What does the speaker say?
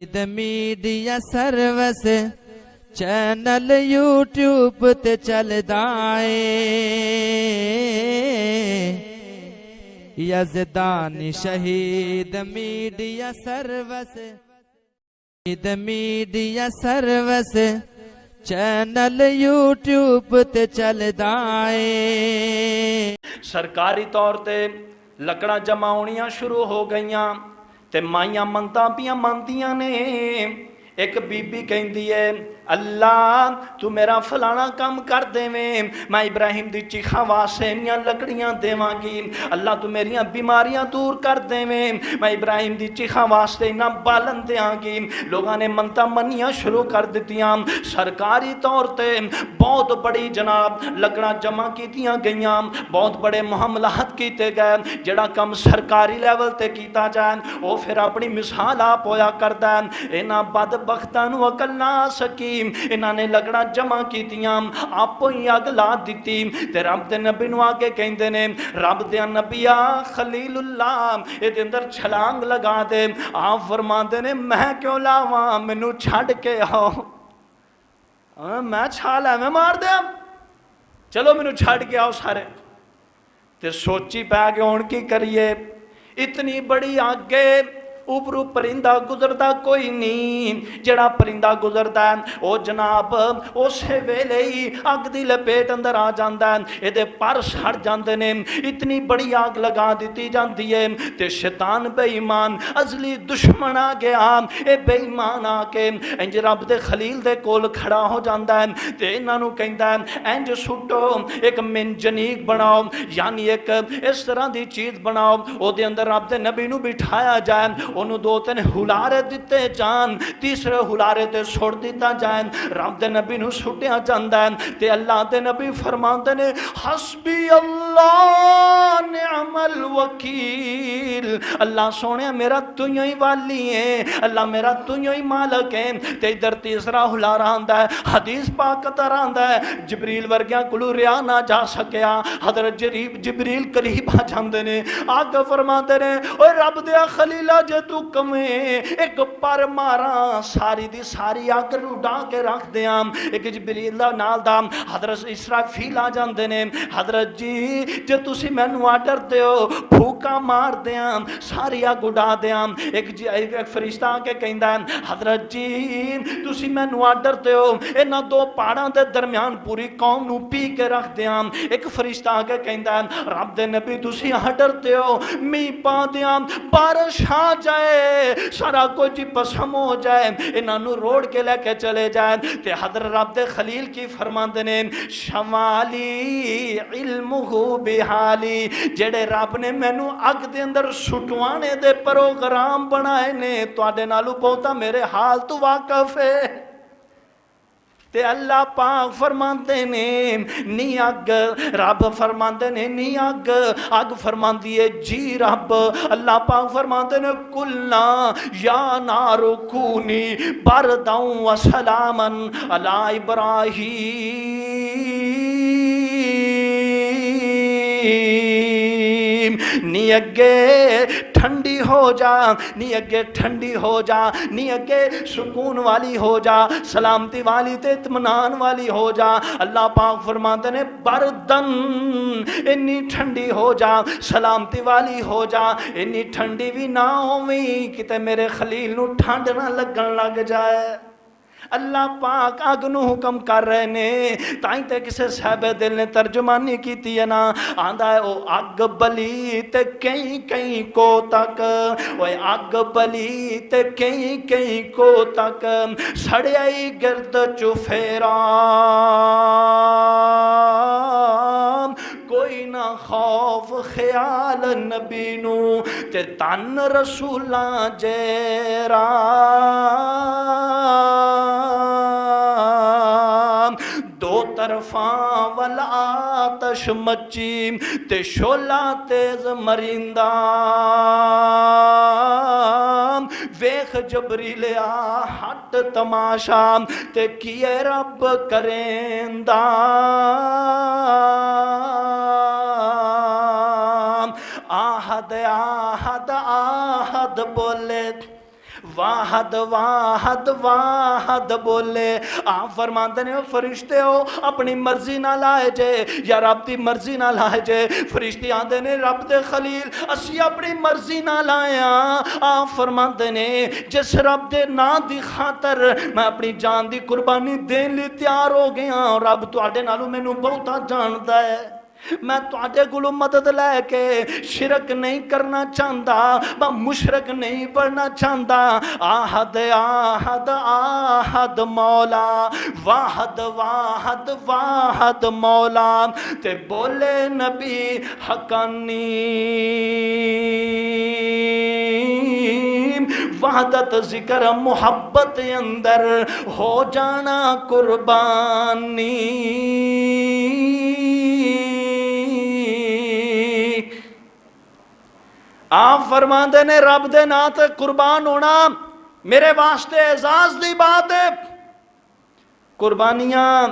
Media service channel YouTube تے چلدا اے یزدانی شہید میڈیا سروس چینل یوٹیوب تے چلدا اے۔ سرکاری طور تے لکڑاں جمع ہونیاں شروع ہو گئیاں تے مائیاں منتاں پیاں مندیاں نے۔ ایک بی بی کہندی ہے اللہ تو میرا فلانا کام کر دے میں ابراہیم دی چیخاں واسطے انیاں لکڑیاں دیواں گی۔ اللہ تو میریاں بیماریاں دور کر دے میں ابراہیم دی چیخاں واسطے انہاں بالن دیاں گی۔ لوگاں نے منتاں منیاں شروع کر دیتیاں۔ سرکاری طور تے بہت بڑی جناب لکڑاں جمع کیتیاں گئیاں، بہت بڑے معاملات کیتے گئے۔ جڑا کم سرکاری لیول تے کیتا جائے وہ پھر اپنی مثال آپ ہویا کردا ہے۔ انہاں بدبختاں نو عقل نہ سکی، انہاں نے لکڑاں جمع کیتیاں، آپ ہی اگ لا دیتی تے رب دے نبی نو آگے کہندے نے رب دے نبیا خلیل اللہ اے دے اندر چھلانگ لگا دے۔ آپ فرماندے نے میں کیوں لاواں، مینوں چھڈ کے آؤ۔ میں چھالا میں مار دیا، چلو مینوں چھڈ کے آؤ سارے۔ تے سوچی پہ کہ ہن کی کریے، اتنی بڑی آگے اوپرو پرندہ گزردا کوئی نہیں۔ جڑا پرندہ گزردا ہے او جناب اسے ویلے ہی اگ دی لپیٹ اندر آ جاندا ہے، اے دے پر سڑ جاندے نے۔ اتنی بڑی آگ لگا دیتی جاندی ہے تے شیطان بے ایمان ازلی دشمن آ گیا، اے بے ایمان آ کے انج رب دے خلیل دے کول کھڑا ہو جاندا ہے تے انہاں نو کہندا ہے انج سٹو ایک منجنیق بناؤ، یعنی ایک اس طرح دی چیز بناؤ او دے اندر رب دے نبی نو بٹھایا جائے، انہوں دو تین ہلارے دیتے جان، تیسرے ہلارے تے سوڑ دیتا جائے۔ رب دے نبی نو سٹیا جاندہ ہے تے اللہ دے نبی فرماندے نے حسبی اللہ نعم الوکیل، اللہ سونے میرا تُیوں ہی والی ہے، اللہ میرا تُیوں ہی مالک ہے۔ تے ادھر تیسرا ہلارہ آندہ ہے، حدیث پاک تر آندہ ہے جبریل ورگیاں کلو ریا نہ جا سکیا، حضرت جبریل قریب آ جاندے نے، آگا فرماندے نے اوہ رب دیا خلیلہ جے تو کمیں ایک پر مارا ساری دی ساری آگ اڑا کے رکھ دیاں۔ ایک جبریل دا نال دا حضرت اسرافیل آ جاندے نے، حضرت جی جے تسی مینوں آرڈر دیو پھوکا مار دیاں ساری آگ اڑا دیاں۔ ایک فرشتہ آ کے کہندا ہے حضرت جی تسی مینوں آرڈر دیو انہاں دو پہاڑاں دے درمیان پوری قوم نو پی کے رکھ دیاں۔ ایک فرشتہ آ کے کہندا ہے رب دے نبی تسی آرڈر دیو می پا دیاں بارش آ جائے سارا کچھ پسم ہو جائے، انہاں نو روڑ کے لے کے چلے جائیں۔ تے حضرت رب دے خلیل کی فرماندے نے شمالی علمہ بحالی، جڑے رب نے مینوں اگ دے اندر سٹوانے دے پروگرام بنائے نے تواڈے نالوں بہتا میرے حال تو واقف ہے۔ تے اللہ پاک فرماندے نے نی اگ، رب فرماندے نے نی اگ، اگ فرماندی ہے جی رب، اللہ پاک فرماندے نے کلنا یا نارو کونی برداؤں و سلامن علی ابراہیم، نی اگے ٹھنڈی ہو جا، نی اگے ٹھنڈی ہو جا، نی اگے سکون والی ہو جا، سلامتی والی تے اطمینان والی ہو جا۔ اللہ پاک فرماتے نے بردن انی ٹھنڈی ہو جا، سلامتی والی ہو جا، انی ٹھنڈی بھی نہ ہوئی کتے میرے خلیل نو ٹھنڈ نہ لگن لگ جائے۔ اللہ پاک اگ نو حکم کر رہے نے، تائیں تے کسے صاحب دل نے ترجمانی کیتی ہے نا، آندھا ہے او اگ بلی تے کہیں کہیں کو تک، او اگ بلی تے کہیں کہیں کو تک، سڑیائی گرد چفیرا کوئی نہ خوف خیال نبی نو تے تن رسولاں جیرا، دو طرفاں والآتش مچی تے شولا تیز مرندہ، ویخ جبریل آ ہٹ تماشا تے کیے رب کریندہ، آہد آہد آہد بولے واحد واحد واحد بولے آپ فرماندے نے فرشتے ہو اپنی مرضی نہ لائے جے یا رب دی مرضی نہ لائے جے فرشتے آندے نے رب دے خلیل اسی اپنی مرضی نہ لائیا آپ فرماندے نے جس رب دے نا دی خاطر میں اپنی جان دی قربانی دین لی تیار ہو گیا رب تواڈے نالوں مینوں بہتا جاندا ہے میں تواڈے کولوں مدد لے کے شرک نہیں کرنا چاہتا میں مشرک نہیں بننا چاہتا آہد آہد آہد مولا واحد واحد واحد مولا تے بولے نبی حقانی وحدت ذکر محبت اندر ہو جانا قربانی آپ فرماندے نے رب دے نا تے قربان ہونا میرے واسطے اعزاز دی بات ہے قربانیاں